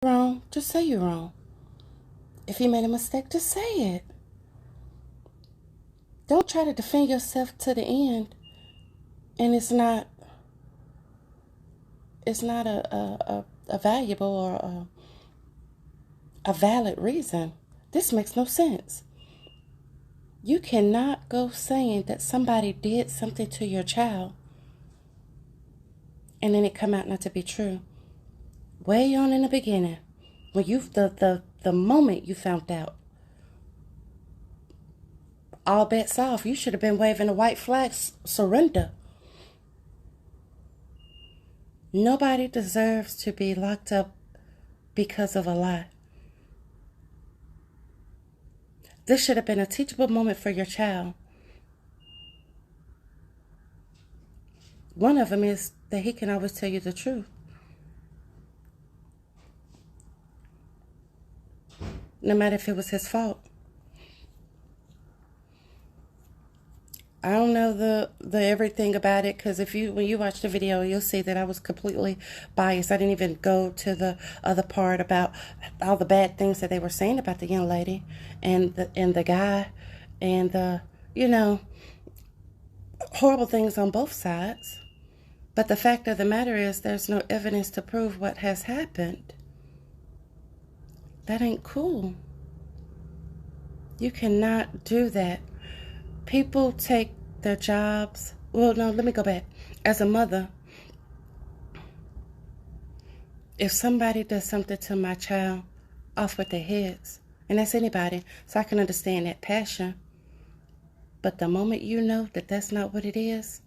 Wrong, just say you're wrong. If you made a mistake, just say it. Don't try to defend yourself to the end, and it's not a valuable or a valid reason. This makes no sense. You cannot go saying that somebody did something to your child and then it come out not to be true. Way on in the beginning, when the moment you found out, all bets off. You should have been waving a white flag, surrender. Nobody deserves to be locked up because of a lie. This should have been a teachable moment for your child. One of them is that he can always tell you the truth. No matter if it was his fault. I don't know the everything about it, because when you watch the video, you'll see that I was completely biased. I didn't even go to the other part about all the bad things that they were saying about the young lady and the guy, and the horrible things on both sides. But the fact of the matter is, there's no evidence to prove what has happened. That ain't cool. You cannot do that. People take their jobs. Well, no, let me go back. As a mother, if somebody does something to my child, off with their heads. And that's anybody. So I can understand that passion. But the moment you know that that's not what it is,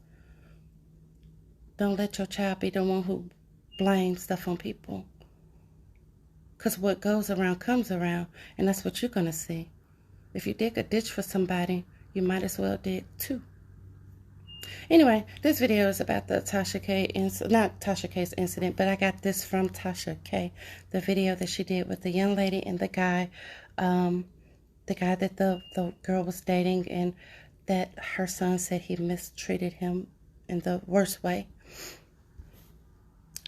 don't let your child be the one who blames stuff on people. Because what goes around comes around. And that's what you're going to see. If you dig a ditch for somebody, you might as well dig two. Anyway, this video is about the Tasha K not Tasha K's incident, but I got this from Tasha K. The video that she did with the young lady and the guy that the girl was dating, and that her son said he mistreated him in the worst way.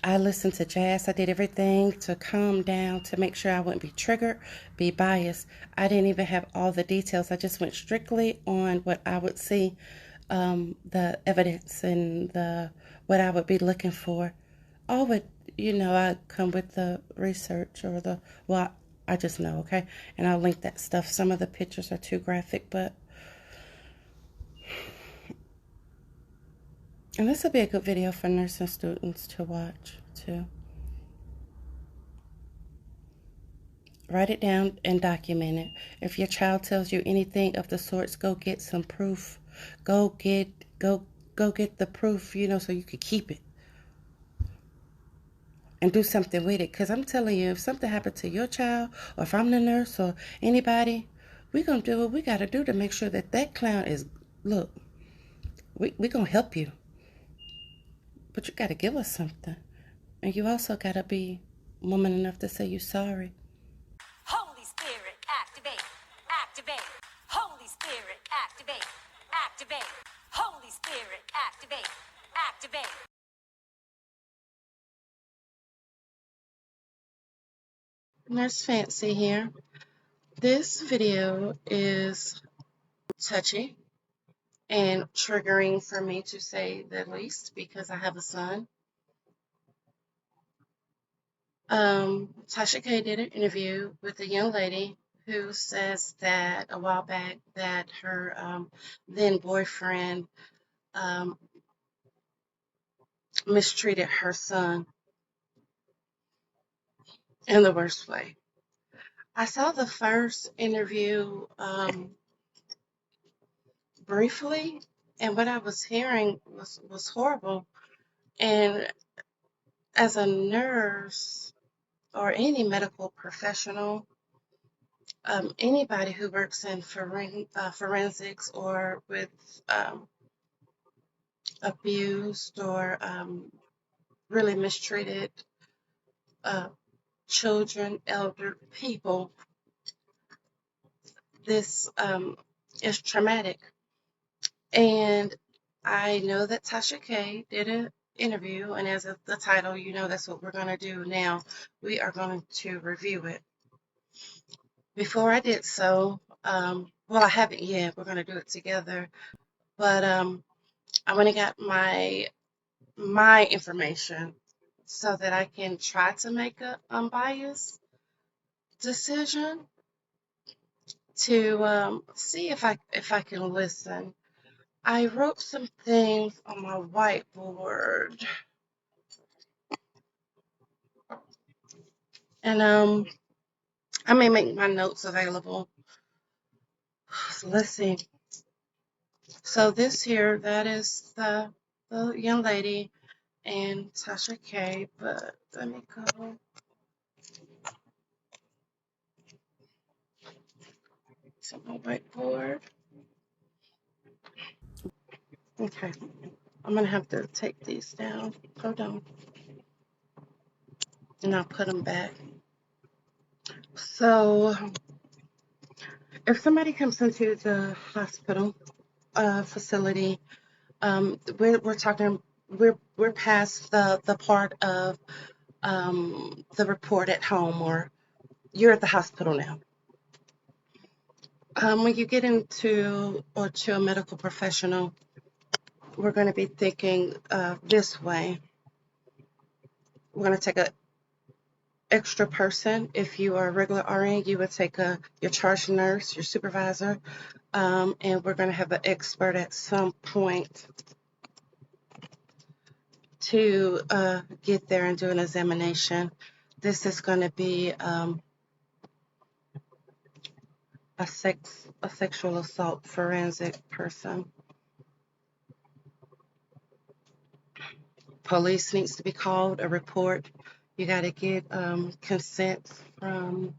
I listened to jazz. I did everything to calm down, to make sure I wouldn't be triggered, be biased. I didn't even have all the details. I just went strictly on what I would see, the evidence and what I would be looking for. All would, I come with the research or I just know, okay? And I'll link that stuff. Some of the pictures are too graphic, and this will be a good video for nursing students to watch, too. Write it down and document it. If your child tells you anything of the sorts, go get some proof. Go get the proof, so you could keep it and do something with it. Because I'm telling you, if something happened to your child, or if I'm the nurse or anybody, we're going to do what we got to do to make sure that clown is, look, we're going to help you. But you got to give us something. And you also got to be woman enough to say you're sorry. Holy Spirit, activate, activate. Holy Spirit, activate, activate. Holy Spirit, activate, activate. Nurse Fancy here. This video is touchy and triggering for me, to say the least, because I have a son. Tasha K did an interview with a young lady who says that a while back that her then boyfriend mistreated her son in the worst way. I saw the first interview briefly, and what I was hearing was horrible. And as a nurse or any medical professional, anybody who works in forensics or with abused or really mistreated children, elder people, this is traumatic. And I know that Tasha K did interview, and as of the title, you know that's what we're going to do now. We are going to review it. Before I did so, well, I haven't yet. We're going to do it together, but I went and got my information so that I can try to make a unbiased decision to see if I can listen. I wrote some things on my whiteboard, and I may make my notes available. So let's see. So this here, that is the young lady and Tasha K. But let me go to my whiteboard. Okay, I'm gonna have to take these down. Hold on, and I'll put them back. So if somebody comes into the hospital facility, we're talking. We're past the part of the report at home, or you're at the hospital now. When you get into or to a medical professional, we're going to be thinking this way. We're going to take a extra person. If you are a regular RN, you would take your charge nurse, your supervisor, and we're going to have an expert at some point to get there and do an examination. This is going to be a sexual assault forensic person. Police needs to be called, a report. You got to get consent from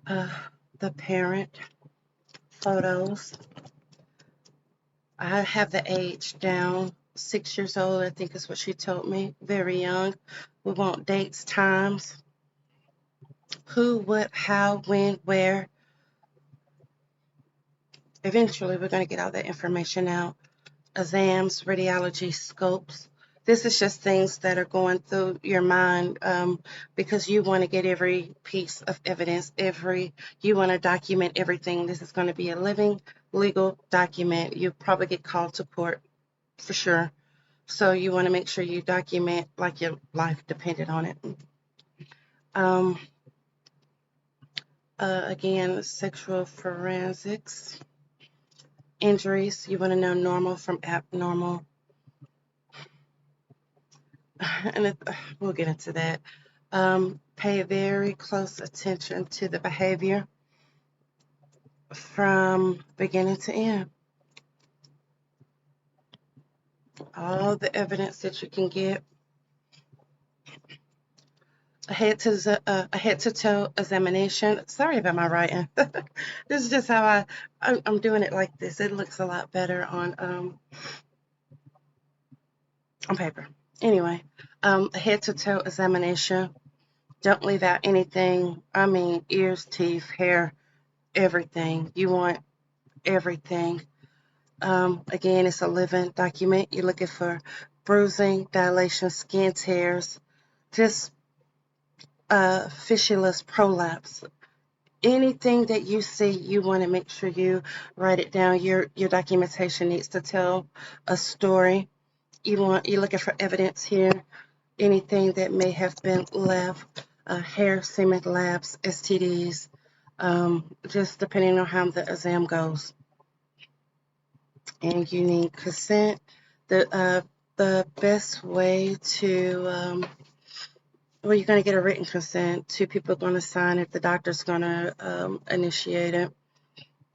uh, the parent, photos. I have the age down, 6 years old, I think is what she told me, very young. We want dates, times, who, what, how, when, where. Eventually, we're going to get all that information out. Exams, radiology, scopes. This is just things that are going through your mind because you want to get every piece of evidence, you want to document everything. This is going to be a living legal document. You probably get called to court for sure. So you want to make sure you document like your life depended on it. Um, again, sexual forensics. Injuries, you want to know normal from abnormal. And we'll get into that. Pay very close attention to the behavior from beginning to end. All the evidence that you can get. A head to toe examination. Sorry about my writing. This is just how I'm doing it like this. It looks a lot better on paper. Anyway, a head to toe examination. Don't leave out anything. I mean, ears, teeth, hair, everything. You want everything. Again, it's a living document. You're looking for bruising, dilation, skin tears, just fistulous prolapse. Anything that you see, you want to make sure you write it down. Your documentation needs to tell a story. You're looking for evidence here. Anything that may have been left, hair, semen labs, STDs, just depending on how the exam goes. And you need consent. The best way to well, you're going to get a written consent. Two people are going to sign it. The doctor's going to initiate it,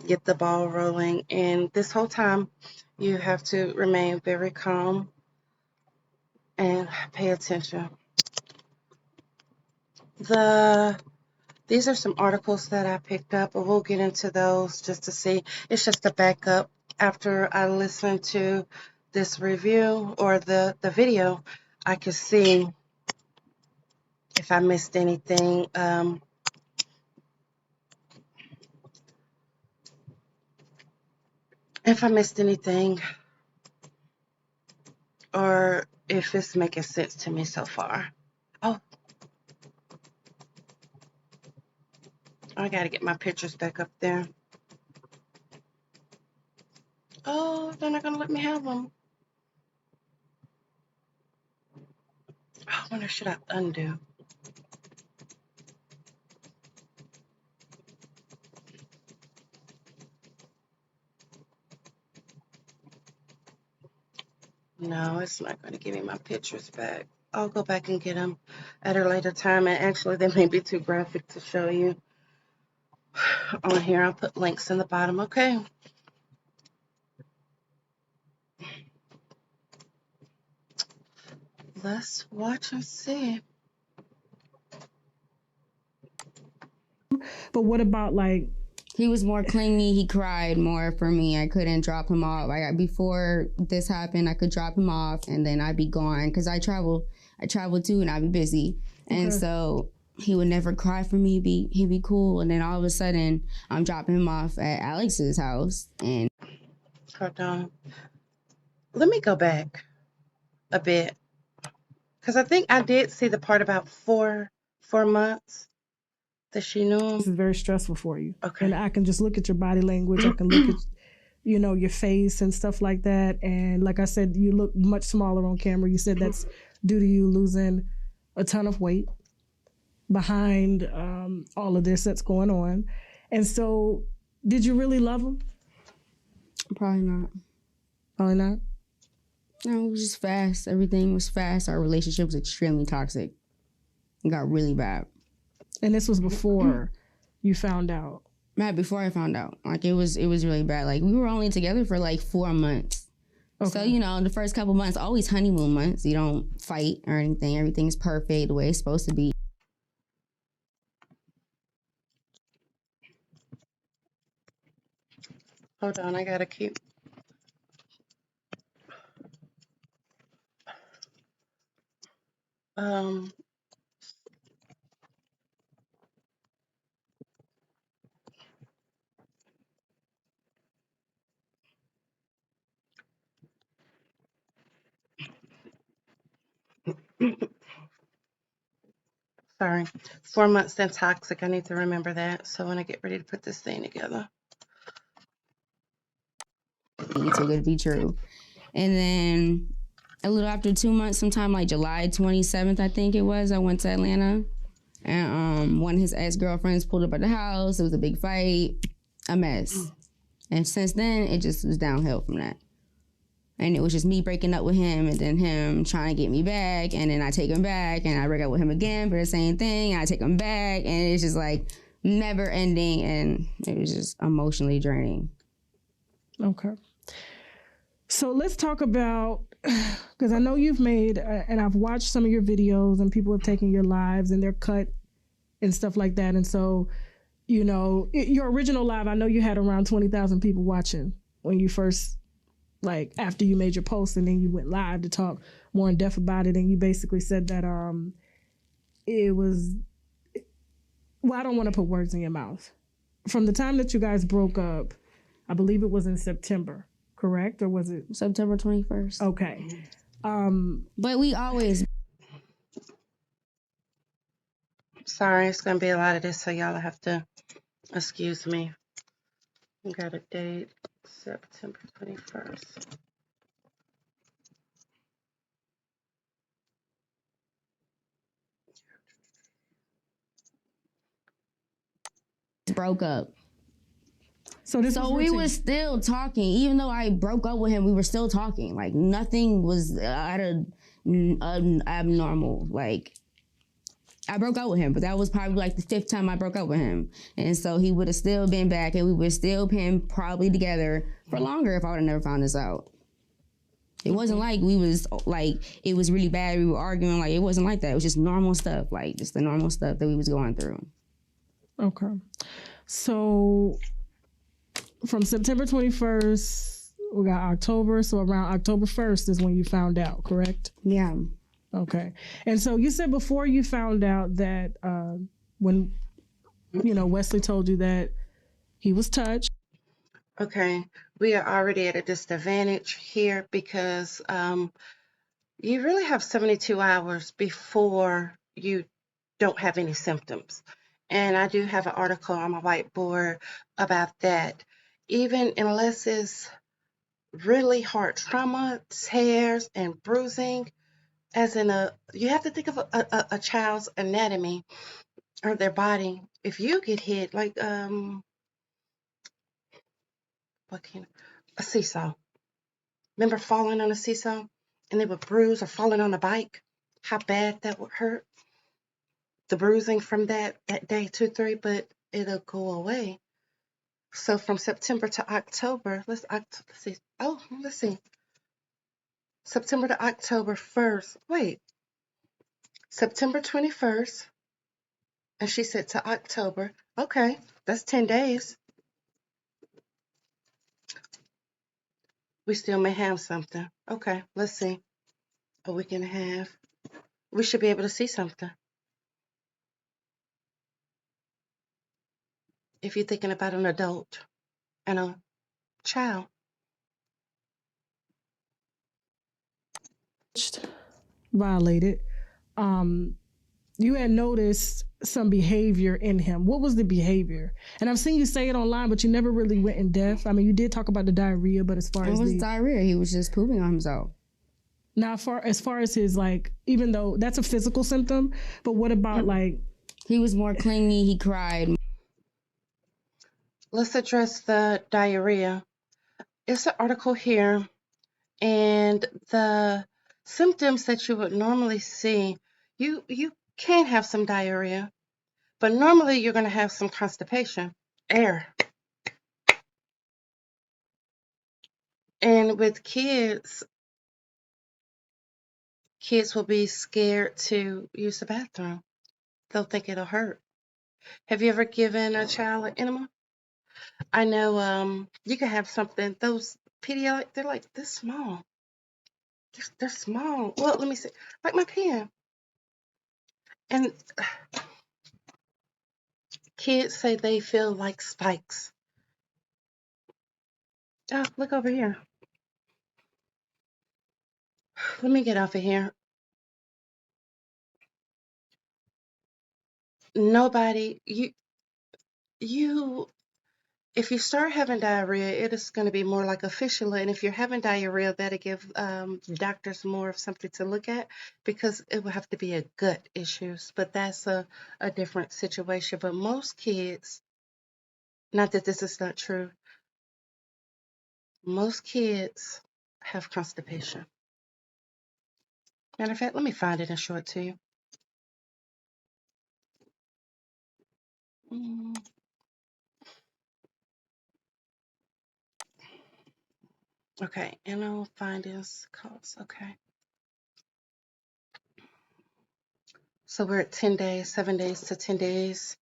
get the ball rolling. And this whole time, you have to remain very calm and pay attention. These are some articles that I picked up, but we'll get into those just to see. It's just a backup. After I listen to this review or the video, I can see if I missed anything. If I missed anything, or if it's making sense to me so far. Oh, I gotta get my pictures back up there. Oh, they're not gonna let me have them. I wonder, should I undo? No, it's not going to give me my pictures back. I'll go back and get them at a later time. And actually, they may be too graphic to show you on here. I'll put links in the bottom, okay? Let's watch and see. But what about like he was more clingy. He cried more for me. I couldn't drop him off. Before this happened, I could drop him off and then I'd be gone because I travel too, and I'd be busy. And so he would never cry for me. He'd be cool. And then all of a sudden, I'm dropping him off at Alex's house. And hold on. Let me go back a bit because I think I did see the part about 4 months that she knew him. this is very stressful for you. Okay. And I can just look at your body language. I can look at, your face and stuff like that. And like I said, you look much smaller on camera. You said that's due to you losing a ton of weight behind all of this that's going on. And so, did you really love him? probably not. Probably not. No, it was just fast. Everything was fast. Our relationship was extremely toxic. It got really bad. And this was before you found out. Before I found out. Like, it was really bad. Like, we were only together for like 4 months. Okay. So, the first couple months, always honeymoon months. You don't fight or anything. Everything's perfect the way it's supposed to be. Hold on, I gotta keep. Sorry, 4 months then toxic. I need to remember that. So when I get ready to put this thing together. Too good to be true. And then a little after 2 months, sometime like July 27th, I think it was, I went to Atlanta. And one of his ex-girlfriends pulled up at the house. It was a big fight, a mess. And since then, it just was downhill from that. And it was just me breaking up with him and then him trying to get me back. And then I take him back and I break up with him again for the same thing. And I take him back. And it's just like never ending. And it was just emotionally draining. Okay. So let's talk about, because I know you've made, and I've watched some of your videos and people have taken your lives and they're cut and stuff like that. And so, your original live, I know you had around 20,000 people watching when you first, like after you made your post, and then you went live to talk more in depth about it. And you basically said that it was, well, I don't want to put words in your mouth. From the time that you guys broke up, I believe it was in September, correct? Or was it? September 21st. Okay. But we always... Sorry, it's going to be a lot of this, so y'all have to excuse me. I got a date, September 21st. broke up. So we were still talking. Even though I broke up with him, we were still talking. Like, nothing was abnormal. Like, I broke up with him, but that was probably like the 5th time I broke up with him. And so he would have still been back, and we would still been probably together for longer if I would have never found this out. It wasn't like we was, like, it was really bad, we were arguing. Like, it wasn't like that. It was just normal stuff, like, just the normal stuff that we was going through. Okay. So from September 21st, we got October. So around October 1st is when you found out, correct? Yeah. Okay. And so you said before you found out that when, Wesley told you that he was touched. Okay. We are already at a disadvantage here because you really have 72 hours before you don't have any symptoms. And I do have an article on my whiteboard about that. Even unless it's really hard trauma, tears, and bruising, as in you have to think of a child's anatomy or their body. If you get hit, like, a seesaw. Remember falling on a seesaw and they would bruise, or falling on a bike? How bad that would hurt? The bruising from that day 2, 3, but it'll go away. So from September to October, let's see. Oh, let's see. September to October 1st. Wait, September 21st, and she said to October. Okay, that's 10 days. We still may have something. Okay, let's see. A week and a half. We should be able to see something. If you're thinking about an adult and a child. Violated. You had noticed some behavior in him. What was the behavior? And I've seen you say it online, but you never really went in depth. I mean, you did talk about the diarrhea, but as far It as was the diarrhea. He was just pooping on himself. now, as far as his, like, even though that's a physical symptom, but what about like He was more clingy. He cried. Let's address the diarrhea. It's an article here, and the symptoms that you would normally see, you can have some diarrhea, but normally you're going to have some constipation, air. And with kids will be scared to use the bathroom. They'll think it'll hurt. Have you ever given a child an enema? I know you can have something, those Pedialyte, they're like this small. They're small. Well, let me see. Like my pen. And kids say they feel like spikes. Oh, look over here. Let me get off of here. Nobody, you, if you start having diarrhea, it is going to be more like a fistula. And if you're having diarrhea, that'll give doctors more of something to look at, because it will have to be a gut issues. But that's a different situation. But most kids, not that this is not true, most kids have constipation. Matter of fact, let me find it and show it to you. Okay, annual findings costs. Okay. So we're at 10 days, 7 days to 10 days.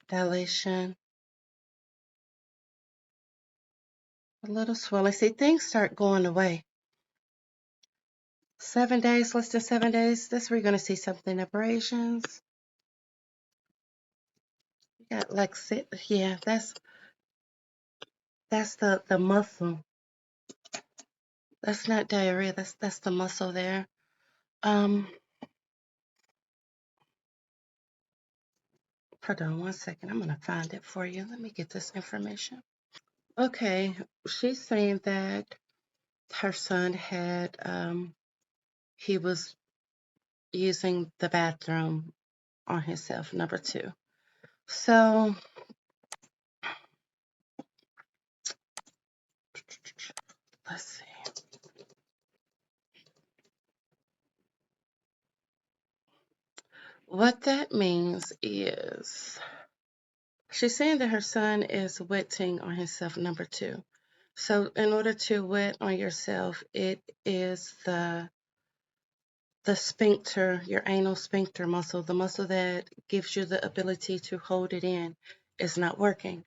Dilation. A little swelling. See, things start going away. 7 days, less than 7 days. That's where you're going to see something. Abrasions. You got like, yeah, that's the muscle. That's not diarrhea. That's the muscle there. Hold on 1 second. I'm gonna find it for you. Let me get this information. Okay, she's saying that her son had he was using the bathroom on himself, number 2. So let's see. What that means is she's saying that her son is wetting on himself, number 2. So in order to wet on yourself, it is the sphincter, your anal sphincter muscle, the muscle that gives you the ability to hold it in, is not working.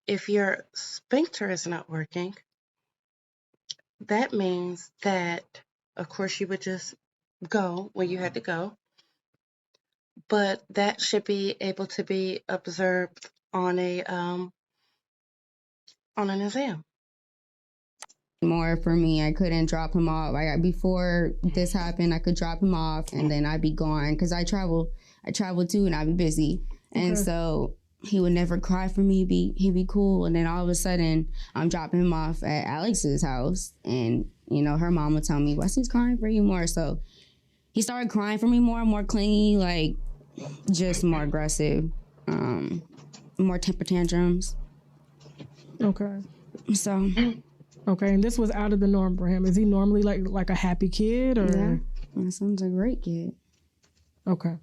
If your sphincter is not working, that means that, of course, you would just go when you had to go, but that should be able to be observed on an exam. more for me. I couldn't drop him off. Before this happened, I could drop him off and then I'd be gone because I travel too, and I'd be busy. And so he would never cry for me. He'd be cool. And then all of a sudden, I'm dropping him off at Alex's house, and her mom would tell me, Wesley's crying for you more. So he started crying for me more clingy, like just more aggressive, more temper tantrums. Okay. So. Okay, and this was out of the norm for him. Is he normally like a happy kid, or? Yeah, my son's a great kid. Okay.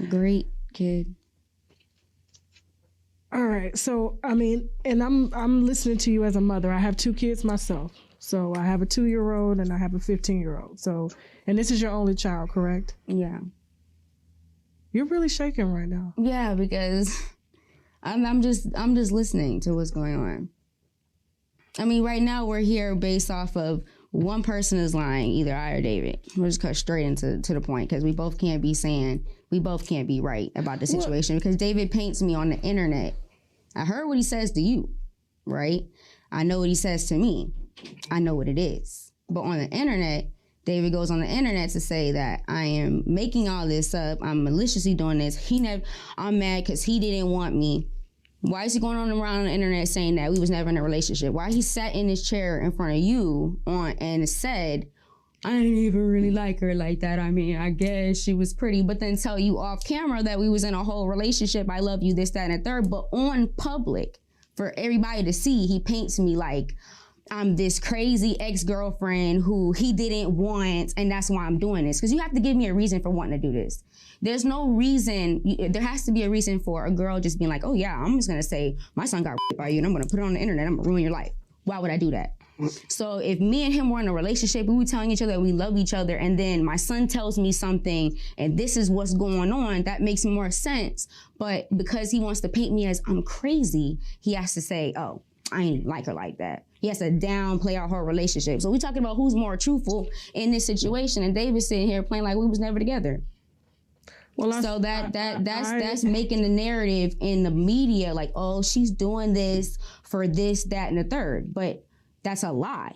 Great kid. All right. So and I'm listening to you as a mother. I have 2 kids myself. So I have a 2-year-old and I have a 15-year-old. So, and this is your only child, correct? Yeah. You're really shaking right now. Yeah, because I'm just listening to what's going on. I mean, right now we're here based off of one person is lying, either I or David. We'll just cut straight into the point because we both can't be right about the situation because David paints me on the internet. I heard what he says to you, right? I know what he says to me. I know what it is. But on the internet, David goes on the internet to say that I am making all this up. I'm maliciously doing this. I'm mad because he didn't want me. Why is he going around the internet saying that we was never in a relationship? Why he sat in his chair in front of you and said, I didn't even really like her like that. I mean, I guess she was pretty, but then tell you off camera that we was in a whole relationship. I love you, this, that, and the third. But on public, for everybody to see, he paints me like I'm this crazy ex-girlfriend who he didn't want, and that's why I'm doing this. Because you have to give me a reason for wanting to do this. There's no reason, there has to be a reason for a girl just being like, oh yeah, I'm just gonna say, my son got raped by you and I'm gonna put it on the internet, I'm gonna ruin your life. Why would I do that? So if me and him were in a relationship, we were telling each other that we love each other, and then my son tells me something and this is what's going on, that makes more sense. But because he wants to paint me as I'm crazy, he has to say, oh, I ain't like her like that. He has to downplay our whole relationship. So we talking about who's more truthful in this situation, and David's sitting here playing like we was never together. Well, so that's making the narrative in the media like, oh, she's doing this for this, that, and the third. But that's a lie.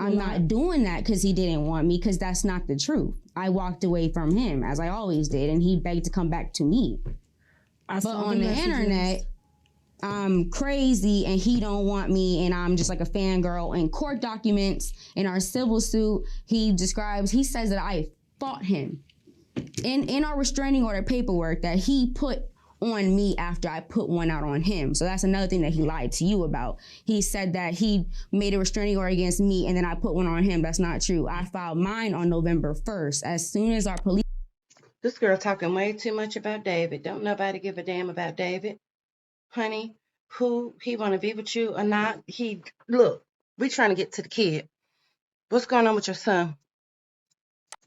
I'm not doing that because he didn't want me, because that's not the truth. I walked away from him, as I always did, and he begged to come back to me. But on the internet, I'm crazy and he don't want me and I'm just like a fangirl. In court documents, in our civil suit, he says that I fought him. In our restraining order paperwork that he put on me after I put one out on him. So that's another thing that he lied to you about. He said that he made a restraining order against me and then I put one on him. That's not true. I filed mine on November 1st. As soon as our police... This girl talking way too much about David. Don't nobody give a damn about David. Honey, who he want to be with you or not, look, we trying to get to the kid. What's going on with your son?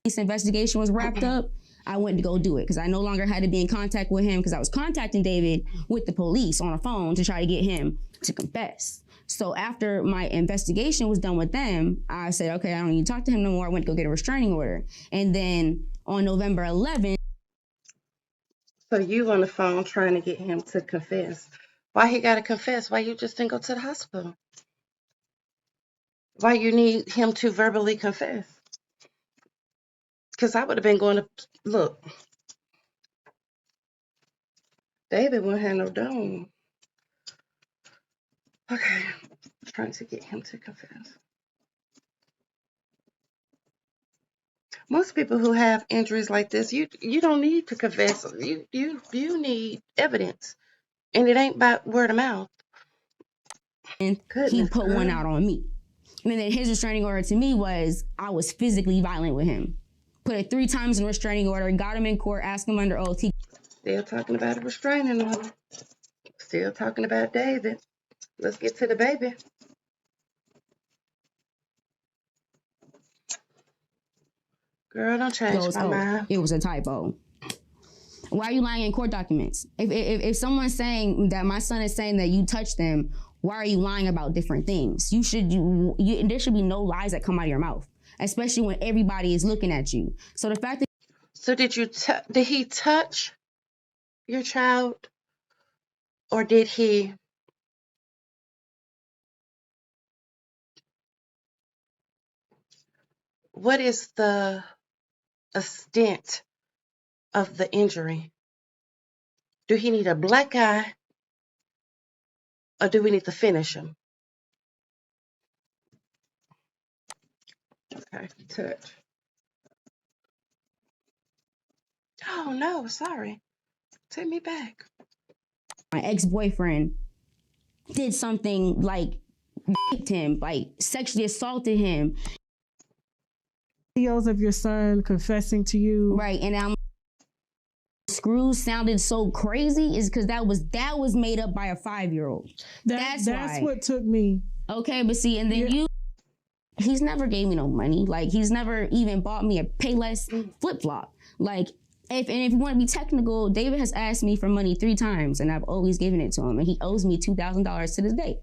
This investigation was wrapped up, I went to go do it because I no longer had to be in contact with him, because I was contacting David with the police on a phone to try to get him to confess. So after my investigation was done with them, I said, okay, I don't need to talk to him no more. I went to go get a restraining order. And then on November 11th. So you on the phone trying to get him to confess. Why he got to confess? Why you just didn't go to the hospital? Why you need him to verbally confess? Because I would have been going to, look, David won't have no dome. Okay, trying to get him to confess. Most people who have injuries like this, you don't need to confess. You need evidence, and it ain't by word of mouth. And he put one out on me. And then his restraining order to me was I was physically violent with him. Put it 3 times in restraining order, got him in court, asked him under oath. Still talking about a restraining order. Still talking about David. Let's get to the baby. Girl, don't change my mind. It was a typo. Why are you lying in court documents? If someone's saying that my son is saying that you touched them, why are you lying about different things? There should be no lies that come out of your mouth, especially when everybody is looking at you. So the fact that... So did he touch your child, or did he what is the extent of the injury? Do he need a black eye or do we need to finish him? Okay, touch. Oh no, sorry. Take me back. My ex-boyfriend did something like raped him, like sexually assaulted him. Videos of your son confessing to you. Right, and I'm screws sounded so crazy is because that was made up by a 5-year-old. That's why. what took me. Okay, but see, and then he's never gave me no money. Like, he's never even bought me a Payless flip-flop. Like, if you want to be technical, David has asked me for money 3 times, and I've always given it to him, and he owes me $2,000 to this day.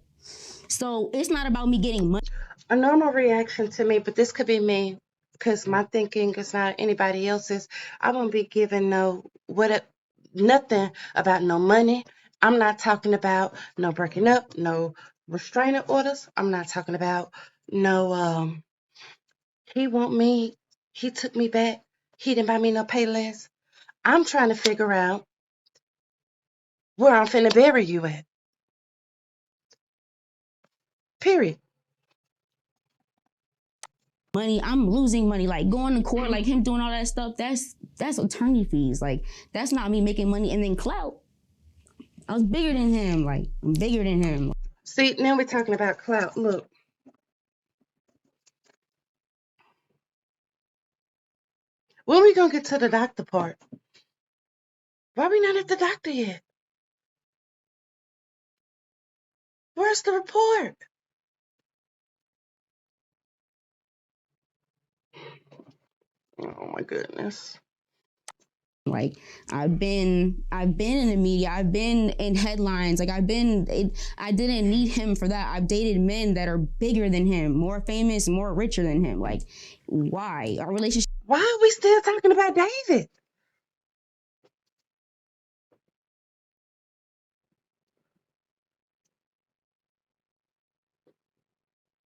So it's not about me getting money. A normal reaction to me, but this could be me, because my thinking is not anybody else's. I won't be giving nothing about no money. I'm not talking about no breaking up, no restraining orders. I'm not talking about no he took me back. He didn't buy me no Payless. I'm trying to figure out where I'm finna bury you at. Period. Money, I'm losing money. Like, going to court, like him doing all that stuff, that's attorney fees. Like, that's not me making money. And then clout. I was bigger than him. Like, I'm bigger than him. See, now we're talking about clout. Look. When we gonna get to the doctor part? Why we not at the doctor yet? Where's the report? Oh my goodness. Like, I've been in the media, I've been in headlines, like I didn't need him for that. I've dated men that are bigger than him, more famous, more richer than him. Like, why? Our relationship. Why are we still talking about David?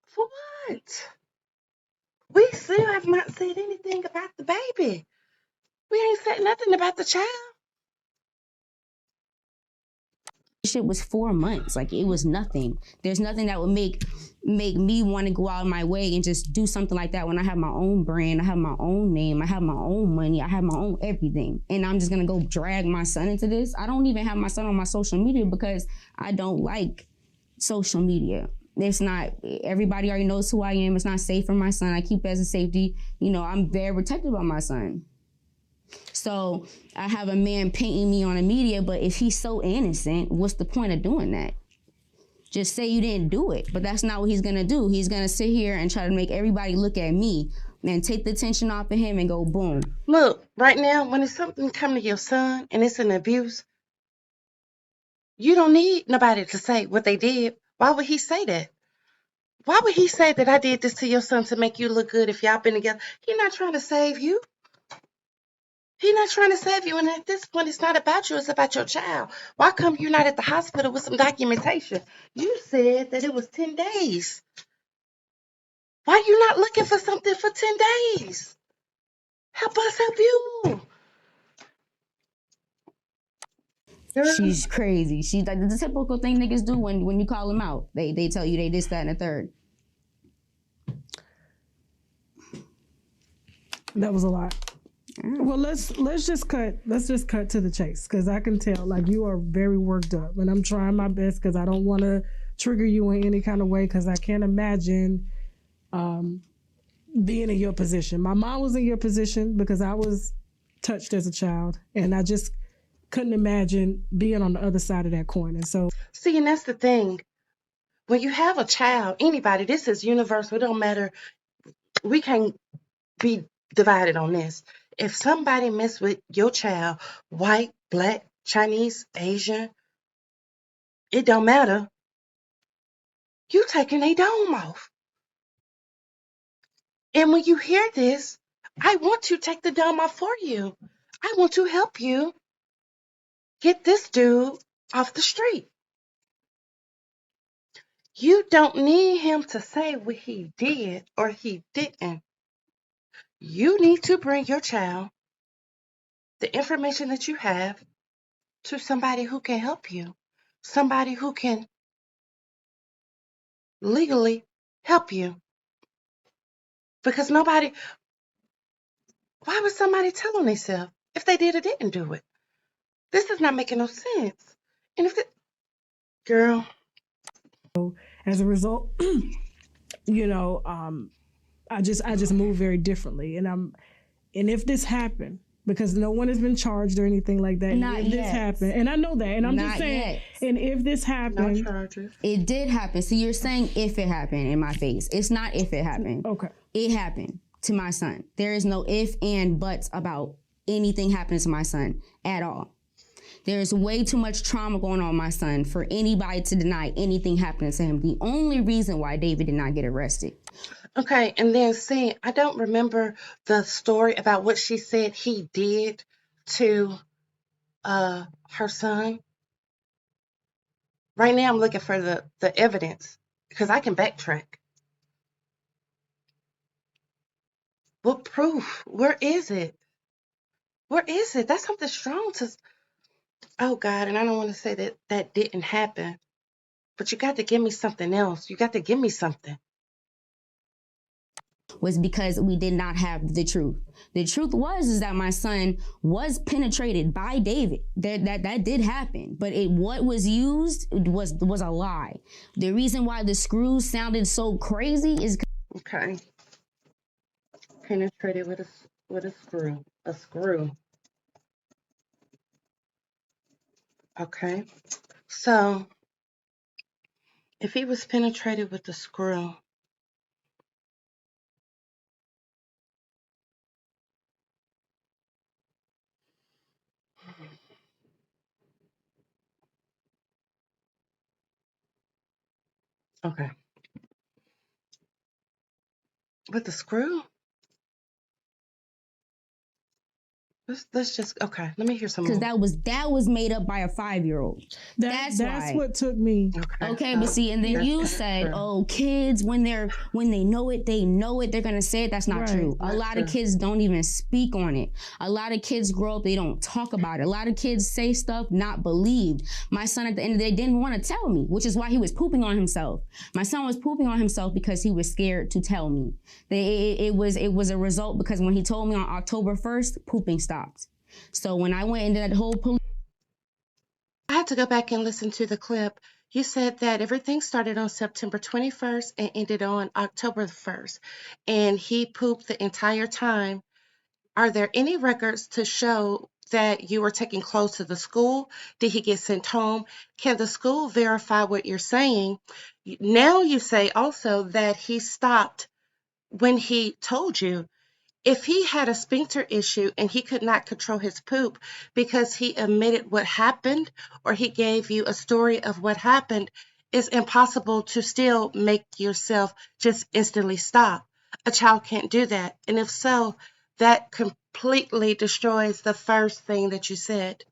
For what? We still have not said anything about the baby. We ain't said nothing about the child. Shit was 4 months. Like, it was nothing. There's nothing that would make me want to go out of my way and just do something like that when I have my own brand, I have my own name, I have my own money, I have my own everything. And I'm just gonna go drag my son into this. I don't even have my son on my social media because I don't like social media. It's not, everybody already knows who I am. It's not safe for my son. I keep it as a safety. You know, I'm very protective of my son. So I have a man painting me on the media, but if he's so innocent, what's the point of doing that? Just say you didn't do it, but that's not what he's gonna do. He's gonna sit here and try to make everybody look at me and take the attention off of him and go boom. Look, right now, when it's something come to your son and it's an abuse, you don't need nobody to say what they did. Why would he say that? Why would he say that I did this to your son to make you look good if y'all been together? He's not trying to save you. He's not trying to save you. And at this point, it's not about you. It's about your child. Why come you're not at the hospital with some documentation? You said that it was 10 days. Why you not looking for something for 10 days? Help us help you. She's crazy. She's like the typical thing niggas do when you call them out. They tell you they this, that, and the third. That was a lot. Well, let's just cut to the chase, because I can tell like you are very worked up, and I'm trying my best because I don't want to trigger you in any kind of way, because I can't imagine being in your position. My mom was in your position because I was touched as a child, and I just couldn't imagine being on the other side of that coin. And so, see, and that's the thing. When you have a child, anybody, this is universal. It don't matter. We can't be divided on this. If somebody mess with your child, white, black, Chinese, Asian, it don't matter. You taking a dome off. And when you hear this, I want to take the dome off for you. I want to help you get this dude off the street. You don't need him to say what he did or he didn't. You need to bring your child, the information that you have, to somebody who can help you, somebody who can legally help you. Because nobody, why would somebody tell on themselves if they did or didn't do it? This is not making no sense. And if it, girl, As a result, you know, I just move very differently, and if this happened, because no one has been charged or anything like that. Not if this yet. happened, and I know that, and I'm just Not saying, yet. and if this no happened, charges. It did happen. See, you're saying if it happened in my face. It's not if it happened. okay, It happened to my son. There is no if and buts about anything happening to my son at all. There's way too much trauma going on with my son for anybody to deny anything happening to him. The only reason why David did not get arrested. Okay, and then see, I don't remember the story about what she said he did to her son. Right now I'm looking for the evidence because I can backtrack. What proof? Where is it? Where is it? That's something strong to. Oh God, and I don't want to say that that didn't happen, but you got to give me something else. You got to give me something. Was because we did not have the truth. The truth is that my son was penetrated by David. That did happen, but what was used was a lie. The reason why the screws sounded so crazy is Okay. Penetrated with a screw. A screw. Okay. So if he was penetrated with a screw, okay. With the screw? Let's just okay. Let me hear some because more. that was made up by a 5-year-old. That's why. what took me. Okay, but see, and then you said, "Oh, kids, when they know it, they're gonna say it." That's not Right. true. A Not lot true. of kids don't even speak on it. A lot of kids grow up, they don't talk about it. A lot of kids say stuff not believed. My son, at the end of the day, didn't want to tell me, which is why he was pooping on himself. My son was pooping on himself because he was scared to tell me. It was a result because when he told me on October 1st, pooping stopped. So when I went into that whole police. I had to go back and listen to the clip. You said that everything started on September 21st and ended on October 1st, and he pooped the entire time. Are there any records to show that you were taking clothes to the school? Did he get sent home? Can the school verify what you're saying? Now you say also that he stopped when he told you. If he had a sphincter issue and he could not control his poop because he admitted what happened or he gave you a story of what happened, it's impossible to still make yourself just instantly stop. A child can't do that. And if so, that completely destroys the first thing that you said.